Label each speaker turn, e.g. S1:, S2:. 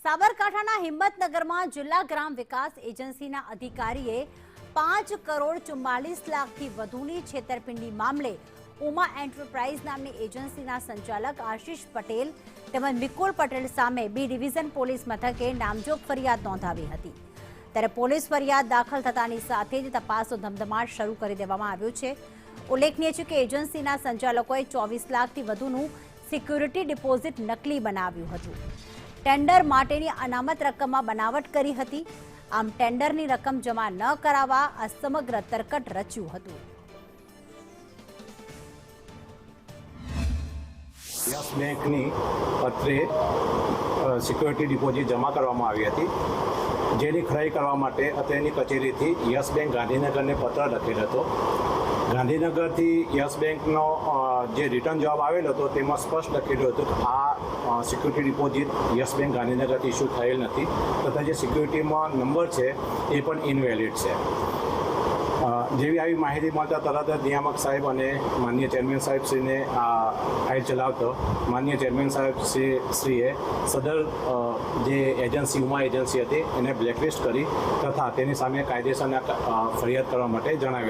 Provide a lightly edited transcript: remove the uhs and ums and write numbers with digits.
S1: સાબરકાંઠાના હિંમતનગરમાં જિલ્લા ગ્રામ વિકાસ એજન્સીના અધિકારીએ 5 કરોડ 44 લાખથી વધુની છેતરપિંડી મામલે ઉમા એન્ટરપ્રાઇઝ નામની એજન્સીના સંચાલક આશિષ પટેલ તેમજ મિકુલ પટેલ સામે બી ડિવિઝન પોલીસ મથકે નામજોગ ફરિયાદ નોંધાવી હતી। ત્યારે પોલીસ ફરિયાદ દાખલ થતાની સાથે જ તપાસનો ધમધમાટ શરૂ કરી દેવામાં આવ્યો છે। ઉલ્લેખનીય છે કે એજન્સીના સંચાલકોએ 24 લાખથી વધુનું સિક્યુરિટી ડિપોઝિટ નકલી બનાવ્યું હતું। ટેન્ડર માટેની અનામત રકમમાં બનાવટ કરી હતી। આમ ટેન્ડરની રકમ જમા ન કરાવવા આ સમગ્ર તરકટ રચ્યું હતું।
S2: યસ બેંકની પત્રે સિક્યુરિટી ડિપોઝિટ જમા કરવામાં આવી હતી, જેની ખરાઈ કરવા માટે અત્રેની કચેરીથી યસ બેંક ગાંધીનગરને પત્ર લખેલ હતો। ગાંધીનગરથી યસ બેંકનો જે રિટર્ન જવાબ આવેલો હતો તેમાં સ્પષ્ટ લખેલું હતું કે આ સિક્યુરિટી ડિપોઝિટ યસ બેંક ગાંધીનગરથી ઇસ્યુ થયેલ નથી તથા જે સિક્યુરિટીમાં નંબર છે એ પણ ઇનવેલિડ છે। જેવી આવી માહિતી મળતા તરત જ નિયામક સાહેબ અને માનનીય ચેરમેન સાહેબશ્રીને આ ફાઇલ ચલાવતો માનનીય ચેરમેન સાહેબશ્રીએ સદર જે એજન્સી ઉમા એજન્સી હતી એને બ્લેકલિસ્ટ કરી તથા તેની સામે કાયદેસરના ફરિયાદ કરવા માટે જણાવ્યું।